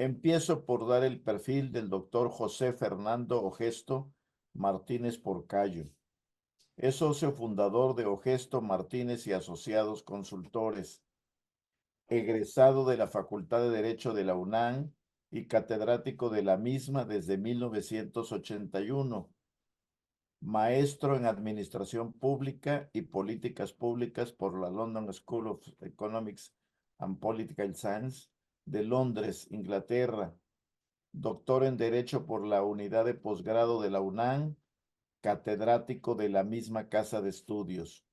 Empiezo por dar el perfil del doctor José Fernando Ogesto Martínez Porcayo. Es socio fundador de Ogesto Martínez y Asociados Consultores, egresado de la Facultad de Derecho de la UNAM y catedrático de la misma desde 1981, maestro en Administración Pública y Políticas Públicas por la London School of Economics and Political Science de Londres, Inglaterra, doctor en Derecho por la Unidad de Posgrado de la UNAM, catedrático de la misma casa de estudios.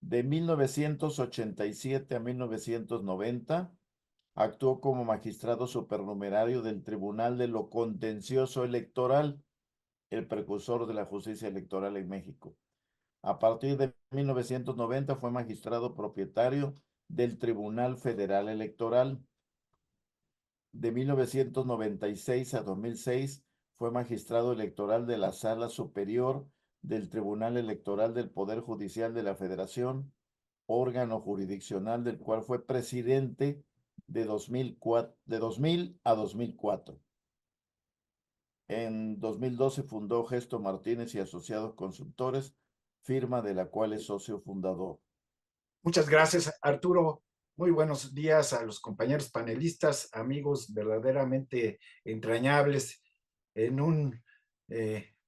De 1987 a 1990, actuó como magistrado supernumerario del Tribunal de lo Contencioso Electoral, el precursor de la justicia electoral en México. A partir de 1990 fue magistrado propietario del Tribunal Federal Electoral. De 1996 a 2006 fue magistrado electoral de la Sala Superior del Tribunal Electoral del Poder Judicial de la Federación, órgano jurisdiccional del cual fue presidente de 2000 a 2004. En 2012 fundó Gesto Martínez y Asociados Consultores, firma de la cual es socio fundador. Muchas gracias, Arturo. Muy buenos días a los compañeros panelistas, amigos verdaderamente entrañables en un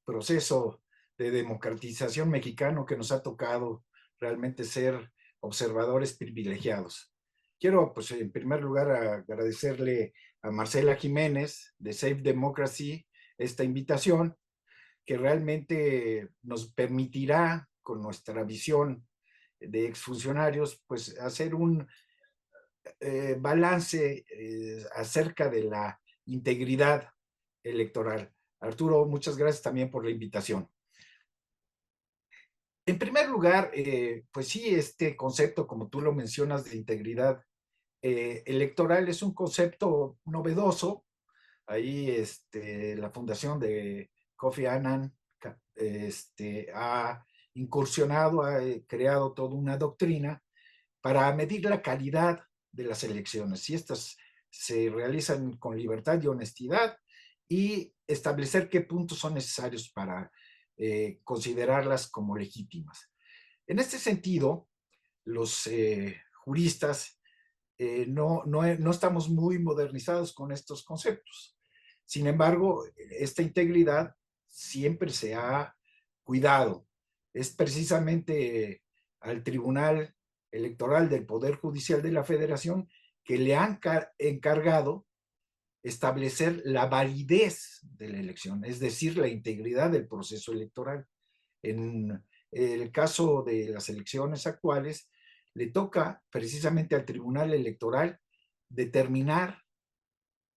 proceso de democratización mexicano que nos ha tocado realmente ser observadores privilegiados. Quiero, pues, en primer lugar, agradecerle a Marcela Jiménez de Safe Democracy esta invitación que realmente nos permitirá, con nuestra visión de exfuncionarios, pues hacer un balance acerca de la integridad electoral. Arturo, muchas gracias también por la invitación. En primer lugar, pues sí, este concepto, como tú lo mencionas, de integridad electoral es un concepto novedoso. Ahí la fundación de Kofi Annan ha incursionado, ha creado toda una doctrina para medir la calidad de las elecciones, si estas se realizan con libertad y honestidad, y establecer qué puntos son necesarios para considerarlas como legítimas. En este sentido, los juristas no estamos muy modernizados con estos conceptos. Sin embargo, esta integridad siempre se ha cuidado. Es precisamente al Tribunal Electoral del Poder Judicial de la Federación que le han encargado establecer la validez de la elección, es decir, la integridad del proceso electoral. En el caso de las elecciones actuales, le toca precisamente al Tribunal Electoral determinar,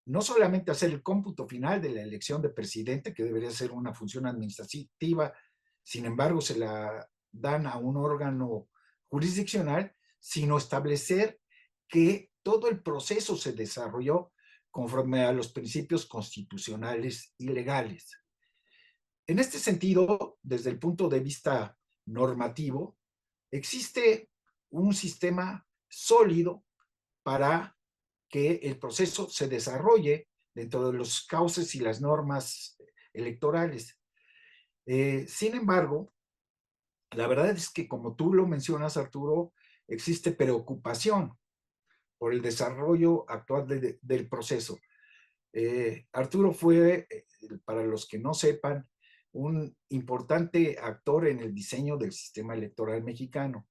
no solamente hacer el cómputo final de la elección de presidente, que debería ser una función administrativa, sin embargo se la dan a un órgano jurisdiccional, sino establecer que todo el proceso se desarrolló conforme a los principios constitucionales y legales. En este sentido, desde el punto de vista normativo, existe un sistema sólido para que el proceso se desarrolle dentro de los cauces y las normas electorales. Sin embargo, la verdad es que, como tú lo mencionas, Arturo, existe preocupación por el desarrollo actual del proceso. Arturo fue, para los que no sepan, un importante actor en el diseño del sistema electoral mexicano.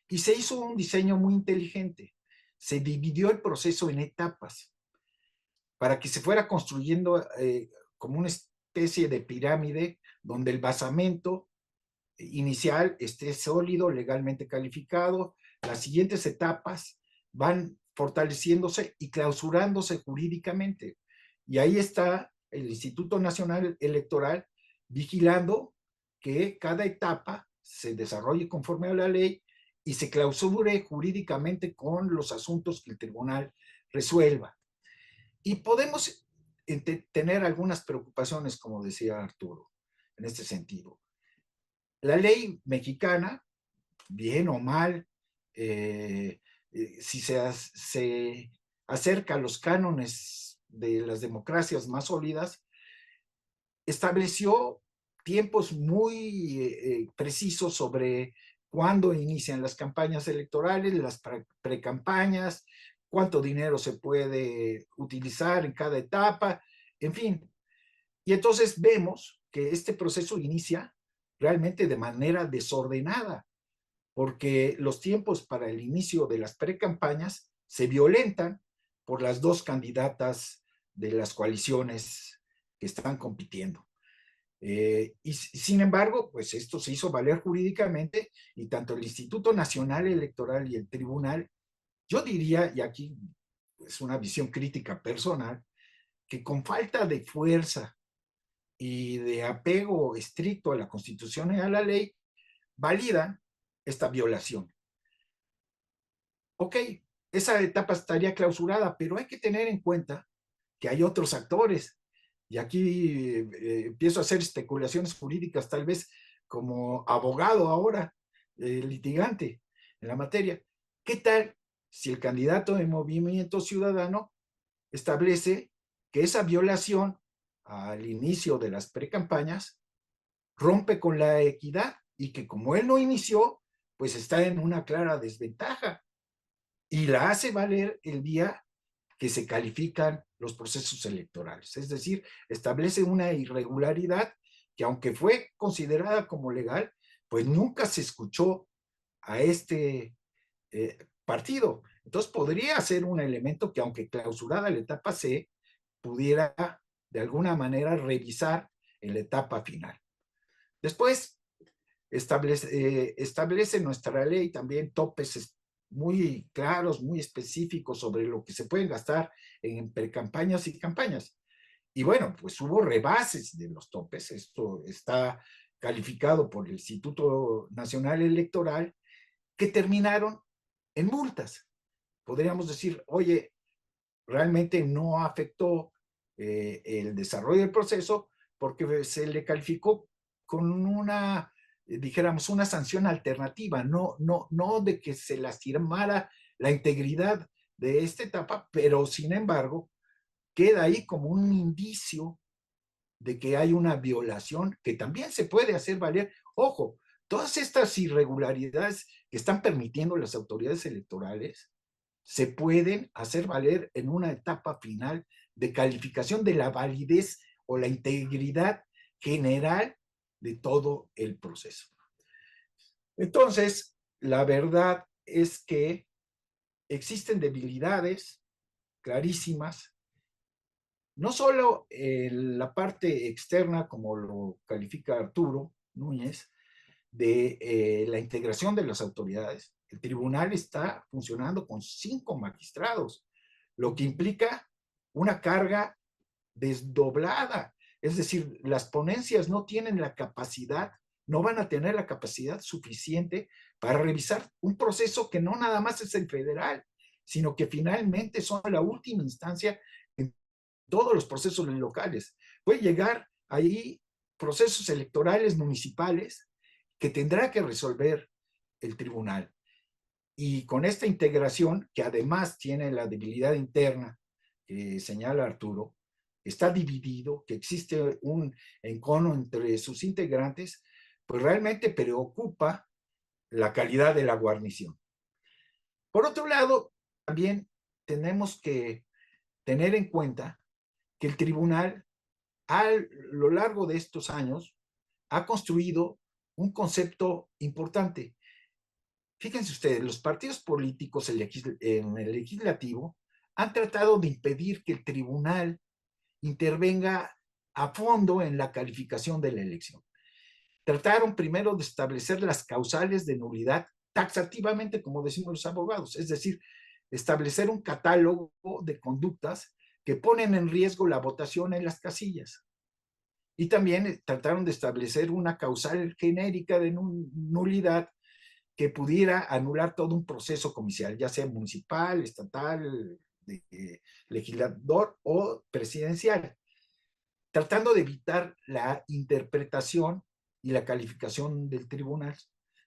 Y se hizo un diseño muy inteligente. Se dividió el proceso en etapas para que se fuera construyendo como una especie de pirámide donde el basamento inicial esté sólido, legalmente calificado. Las siguientes etapas van fortaleciéndose y clausurándose jurídicamente. Y ahí está el Instituto Nacional Electoral vigilando que cada etapa se desarrolle conforme a la ley y se clausure jurídicamente con los asuntos que el tribunal resuelva. Y podemos tener algunas preocupaciones, como decía Arturo, en este sentido. La ley mexicana, bien o mal, si se acerca a los cánones de las democracias más sólidas, estableció tiempos muy precisos sobre cuándo inician las campañas electorales, las precampañas, cuánto dinero se puede utilizar en cada etapa, en fin. Y entonces vemos que este proceso inicia realmente de manera desordenada, porque los tiempos para el inicio de las precampañas se violentan por las dos candidatas de las coaliciones que están compitiendo. Y sin embargo, pues esto se hizo valer jurídicamente y tanto el Instituto Nacional Electoral y el Tribunal, yo diría, y aquí es una visión crítica personal, que con falta de fuerza y de apego estricto a la Constitución y a la ley, validan esta violación. Ok, esa etapa estaría clausurada, pero hay que tener en cuenta que hay otros actores. Y aquí empiezo a hacer especulaciones jurídicas, tal vez como abogado ahora, litigante en la materia. ¿Qué tal si el candidato de Movimiento Ciudadano establece que esa violación al inicio de las precampañas rompe con la equidad y que como él no inició, pues está en una clara desventaja y la hace valer el día que se califican los procesos electorales? Es decir, establece una irregularidad que aunque fue considerada como legal, pues nunca se escuchó a este partido. Entonces podría ser un elemento que aunque clausurada la etapa C, pudiera de alguna manera revisar en la etapa final. Después, establece nuestra ley también topes muy claros, muy específicos sobre lo que se pueden gastar en precampañas y campañas. Y bueno, pues hubo rebases de los topes. Esto está calificado por el Instituto Nacional Electoral, que terminaron en multas. Podríamos decir, oye, realmente no afectó el desarrollo del proceso porque se le calificó con una, dijéramos, una sanción alternativa, no de que se lastimara la integridad de esta etapa, pero sin embargo queda ahí como un indicio de que hay una violación que también se puede hacer valer. Ojo, todas estas irregularidades que están permitiendo las autoridades electorales se pueden hacer valer en una etapa final de calificación de la validez o la integridad general de todo el proceso. Entonces, la verdad es que existen debilidades clarísimas, no solo en la parte externa, como lo califica Arturo Núñez, de la integración de las autoridades. El tribunal está funcionando con 5 magistrados, lo que implica una carga desdoblada. Es decir, las ponencias no tienen la capacidad, no van a tener la capacidad suficiente para revisar un proceso que no nada más es el federal, sino que finalmente son la última instancia en todos los procesos locales. Puede llegar ahí procesos electorales municipales que tendrá que resolver el tribunal. Y con esta integración, que además tiene la debilidad interna que señala Arturo, está dividido, que existe un encono entre sus integrantes, pues realmente preocupa la calidad de la guarnición. Por otro lado, también tenemos que tener en cuenta que el tribunal a lo largo de estos años ha construido un concepto importante. Fíjense ustedes, los partidos políticos en el legislativo han tratado de impedir que el tribunal intervenga a fondo en la calificación de la elección. Trataron primero de establecer las causales de nulidad taxativamente, como decimos los abogados, es decir, establecer un catálogo de conductas que ponen en riesgo la votación en las casillas. Y también trataron de establecer una causal genérica de nulidad que pudiera anular todo un proceso comicial, ya sea municipal, estatal, legislador o presidencial, tratando de evitar la interpretación y la calificación del tribunal.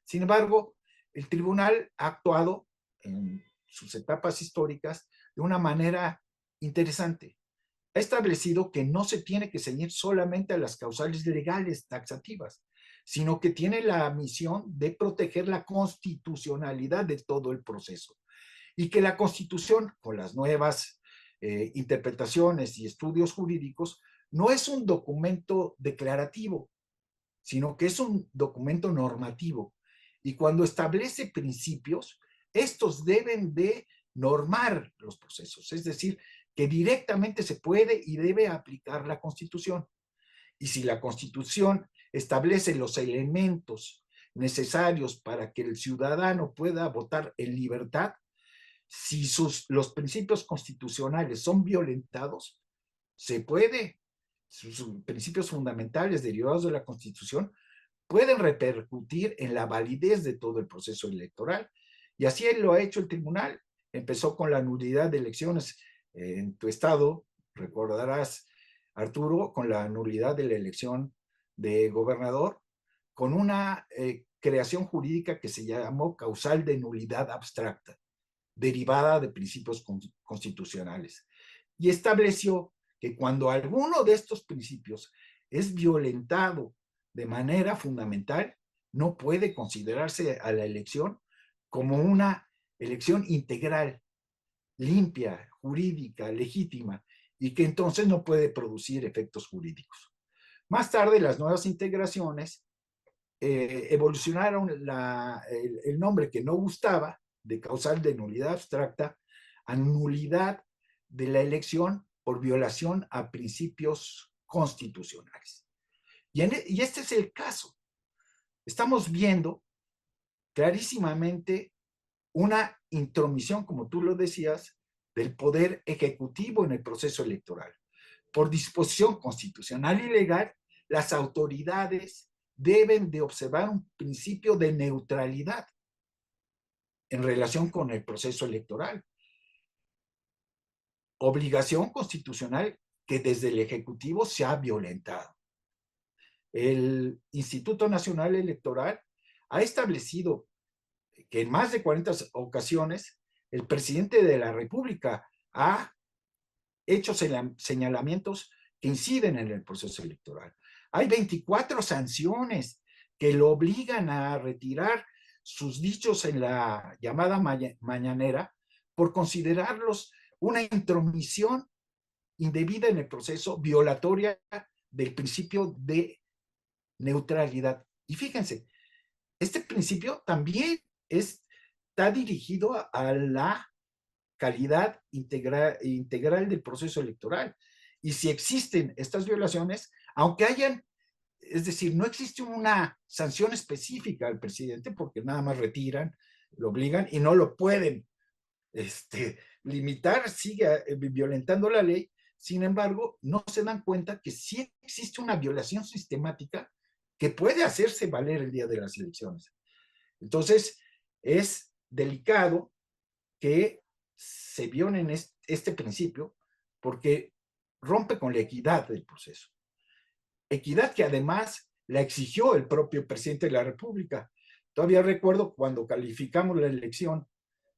Sin embargo, el tribunal ha actuado en sus etapas históricas de una manera interesante. ha establecido que no se tiene que ceñir solamente a las causales legales taxativas, sino que tiene la misión de proteger la constitucionalidad de todo el proceso. Y que la Constitución, con las nuevas interpretaciones y estudios jurídicos, no es un documento declarativo, sino que es un documento normativo. Y cuando establece principios, estos deben de normar los procesos, es decir, que directamente se puede y debe aplicar la Constitución. Y si la Constitución establece los elementos necesarios para que el ciudadano pueda votar en libertad, si los principios constitucionales son violentados, se puede, sus principios fundamentales derivados de la Constitución pueden repercutir en la validez de todo el proceso electoral. Y así lo ha hecho el tribunal. Empezó con la nulidad de elecciones en tu estado, recordarás, Arturo, con la nulidad de la elección de gobernador, con una creación jurídica que se llamó causal de nulidad abstracta, derivada de principios constitucionales. Y estableció que cuando alguno de estos principios es violentado de manera fundamental, no puede considerarse a la elección como una elección integral, limpia, jurídica, legítima, y que entonces no puede producir efectos jurídicos. Más tarde, las nuevas integraciones evolucionaron el nombre que no gustaba de causal de nulidad abstracta a nulidad de la elección por violación a principios constitucionales. Y este es el caso. Estamos viendo clarísimamente una intromisión, como tú lo decías, del poder ejecutivo en el proceso electoral. Por disposición constitucional y legal, las autoridades deben de observar un principio de neutralidad en relación con el proceso electoral. Obligación constitucional que desde el Ejecutivo se ha violentado. El Instituto Nacional Electoral ha establecido que en más de 40 ocasiones el presidente de la República ha hecho señalamientos que inciden en el proceso electoral. Hay 24 sanciones que lo obligan a retirar sus dichos en la llamada mañanera por considerarlos una intromisión indebida en el proceso, violatoria del principio de neutralidad. Y fíjense, este principio también está dirigido a la calidad integral del proceso electoral. Y si existen estas violaciones, aunque hayan, es decir, no existe una sanción específica al presidente porque nada más retiran, lo obligan y no lo pueden limitar, sigue violentando la ley. Sin embargo, no se dan cuenta que sí existe una violación sistemática que puede hacerse valer el día de las elecciones. Entonces, es delicado que se violen este principio porque rompe con la equidad del proceso. Equidad que además la exigió el propio presidente de la República. Todavía recuerdo cuando calificamos la elección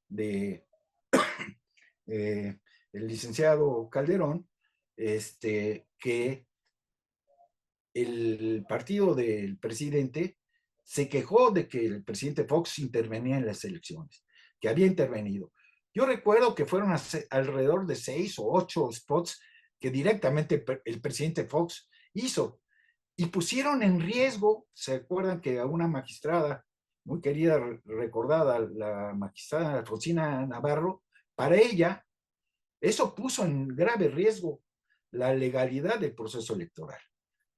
de el licenciado Calderón, que el partido del presidente se quejó de que el presidente Fox intervenía en las elecciones, que había intervenido. Yo recuerdo que fueron alrededor de 6 o 8 spots que directamente el presidente Fox hizo y pusieron en riesgo, ¿se acuerdan que a una magistrada muy querida, recordada, la magistrada Alfonsina Navarro, para ella, eso puso en grave riesgo la legalidad del proceso electoral?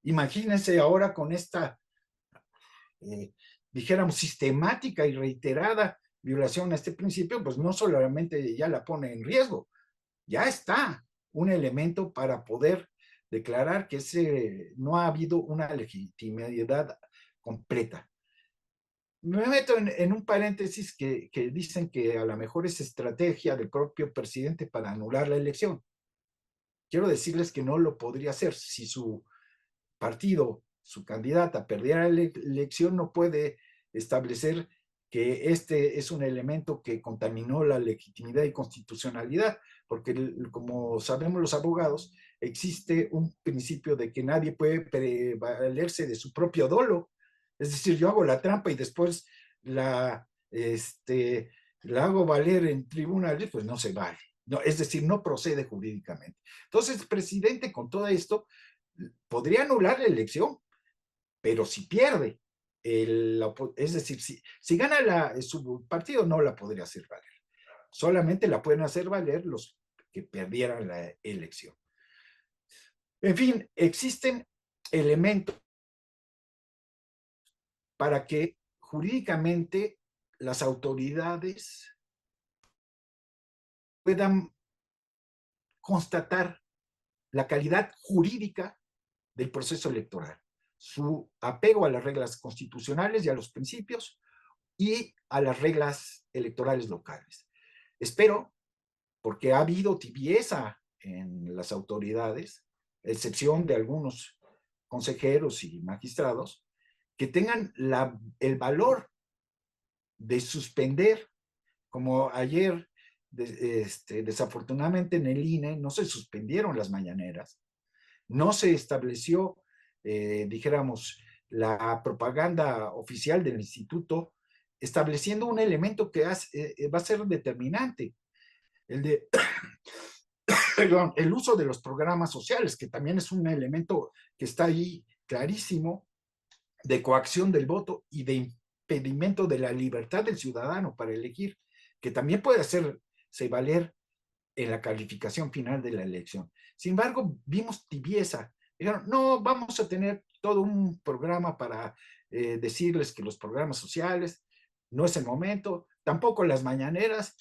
Imagínense ahora con esta, dijéramos, sistemática y reiterada violación a este principio, pues no solamente ya la pone en riesgo, ya está un elemento para poder declarar que no ha habido una legitimidad completa. Me meto en un paréntesis que dicen que a lo mejor es estrategia del propio presidente para anular la elección. Quiero decirles que no lo podría hacer. Si su partido, su candidata, perdiera la elección, no puede establecer que este es un elemento que contaminó la legitimidad y constitucionalidad, porque como sabemos los abogados, existe un principio de que nadie puede prevalerse de su propio dolo. Es decir, yo hago la trampa y después la, la hago valer en tribunales, pues no se vale. No, es decir, no procede jurídicamente. Entonces, el presidente con todo esto podría anular la elección, pero si pierde, es decir, si gana su partido, no la podría hacer valer. Solamente la pueden hacer valer los que perdieran la elección. En fin, existen elementos para que jurídicamente las autoridades puedan constatar la calidad jurídica del proceso electoral, su apego a las reglas constitucionales y a los principios y a las reglas electorales locales. Espero, porque ha habido tibieza en las autoridades, excepción de algunos consejeros y magistrados, que tengan el valor de suspender, como ayer, desafortunadamente en el INE no se suspendieron las mañaneras, no se estableció, dijéramos, la propaganda oficial del instituto, estableciendo un elemento que va a ser determinante, el de perdón, el uso de los programas sociales, que también es un elemento que está ahí clarísimo de coacción del voto y de impedimento de la libertad del ciudadano para elegir, que también puede hacerse valer en la calificación final de la elección. Sin embargo, vimos tibieza. Dijeron, no, vamos a tener todo un programa para decirles que los programas sociales no es el momento, tampoco las mañaneras,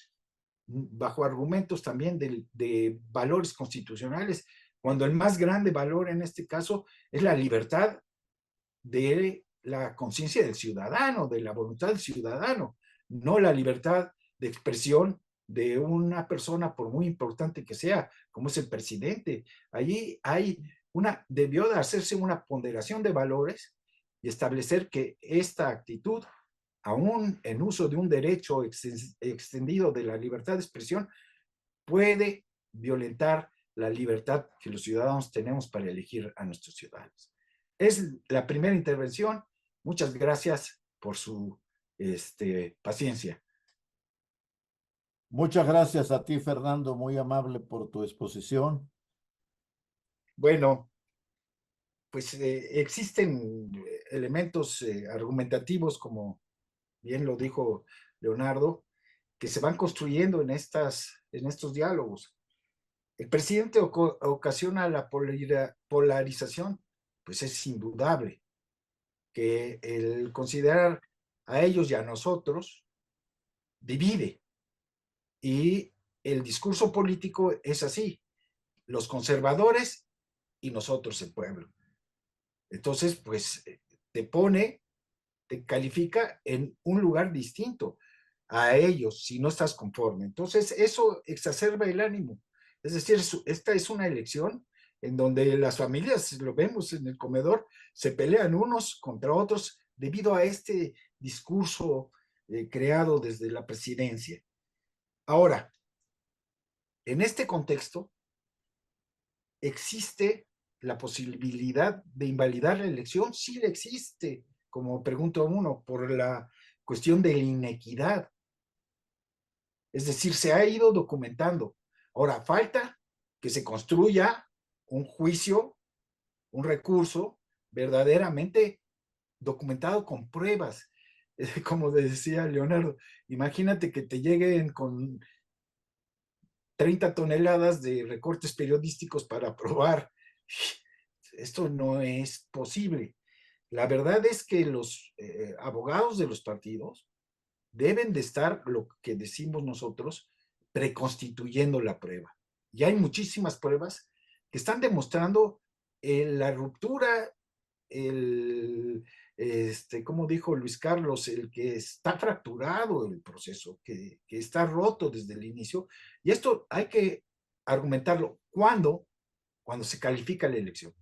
bajo argumentos también de valores constitucionales, cuando el más grande valor en este caso es la libertad de la conciencia del ciudadano, de la voluntad del ciudadano, no la libertad de expresión de una persona, por muy importante que sea, como es el presidente. Allí debió de hacerse una ponderación de valores y establecer que esta actitud, aún en uso de un derecho extendido de la libertad de expresión, puede violentar la libertad que los ciudadanos tenemos para elegir a nuestros ciudadanos. Es la primera intervención. Muchas gracias por su paciencia. Muchas gracias a ti, Fernando, muy amable por tu exposición. Bueno, pues existen elementos argumentativos, como bien lo dijo Leonardo, que se van construyendo en estos diálogos. El presidente ocasiona la polarización, pues es indudable que el considerar a ellos y a nosotros divide. Y el discurso político es así, los conservadores y nosotros el pueblo. Entonces, pues te califica en un lugar distinto a ellos si no estás conforme. Entonces, eso exacerba el ánimo. Es decir, esta es una elección en donde las familias, lo vemos en el comedor, se pelean unos contra otros debido a este discurso creado desde la presidencia. Ahora, en este contexto, ¿existe la posibilidad de invalidar la elección? Sí existe, como pregunta uno, por la cuestión de la inequidad. Es decir, se ha ido documentando. Ahora, falta que se construya un juicio, un recurso verdaderamente documentado con pruebas. Como decía Leonardo, imagínate que te lleguen con 30 toneladas de recortes periodísticos para probar. Esto no es posible. La verdad es que los abogados de los partidos deben de estar, lo que decimos nosotros, preconstituyendo la prueba. Y hay muchísimas pruebas que están demostrando la ruptura, como dijo Luis Carlos, el que está fracturado el proceso, que está roto desde el inicio. Y esto hay que argumentarlo. Cuando se califica la elección.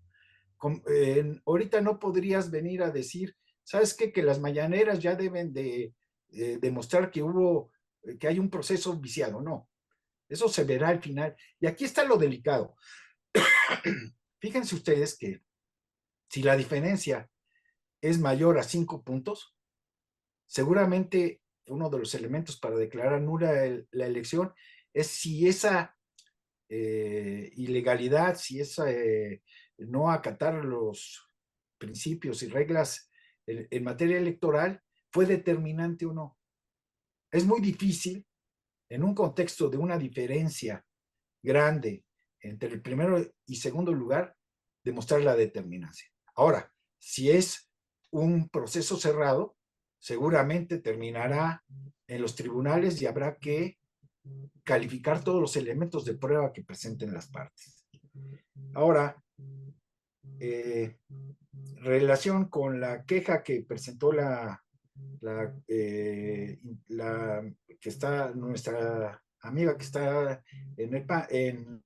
Ahorita no podrías venir a decir, ¿sabes qué? Que las mañaneras ya deben de demostrar que hay un proceso viciado. No, eso se verá al final. Y aquí está lo delicado. Fíjense ustedes que si la diferencia es mayor a 5 puntos, seguramente uno de los elementos para declarar nula la elección es si esa ilegalidad, si esa no acatar los principios y reglas en materia electoral fue determinante o no. Es muy difícil en un contexto de una diferencia grande entre el primero y segundo lugar demostrar la determinancia. Ahora, si es un proceso cerrado, seguramente terminará en los tribunales y habrá que calificar todos los elementos de prueba que presenten las partes. Ahora, relación con la queja que presentó que está nuestra amiga que está en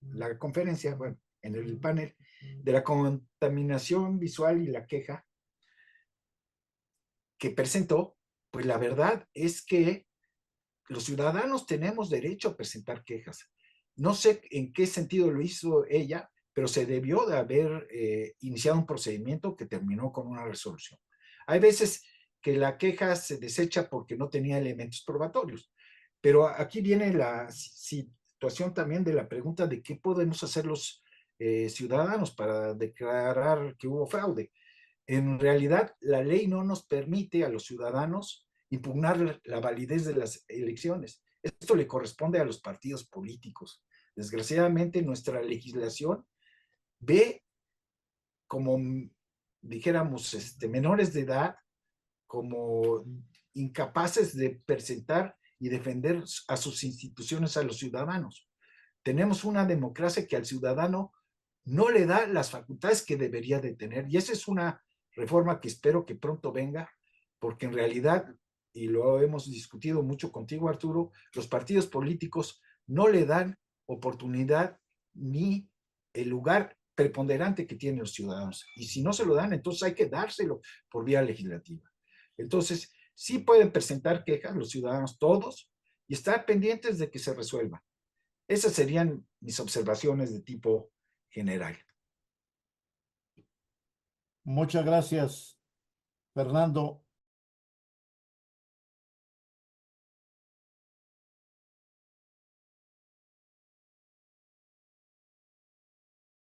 la conferencia, bueno, en el panel de la contaminación visual y la queja que presentó, pues la verdad es que los ciudadanos tenemos derecho a presentar quejas. No sé en qué sentido lo hizo ella, pero se debió de haber iniciado un procedimiento que terminó con una resolución. Hay veces que la queja se desecha porque no tenía elementos probatorios, pero aquí viene la situación también de la pregunta de qué podemos hacer los ciudadanos para declarar que hubo fraude. En realidad, la ley no nos permite a los ciudadanos impugnar la validez de las elecciones. Esto le corresponde a los partidos políticos. Desgraciadamente, nuestra legislación ve como, dijéramos, menores de edad, como incapaces de presentar y defender a sus instituciones, a los ciudadanos. Tenemos una democracia que al ciudadano no le da las facultades que debería de tener. Y esa es una reforma que espero que pronto venga, porque en realidad, y lo hemos discutido mucho contigo, Arturo, los partidos políticos no le dan oportunidad ni el lugar preponderante que tienen los ciudadanos. Y si no se lo dan, entonces hay que dárselo por vía legislativa. Entonces, sí pueden presentar quejas los ciudadanos todos y estar pendientes de que se resuelvan. Esas serían mis observaciones de tipo general. Muchas gracias, Fernando.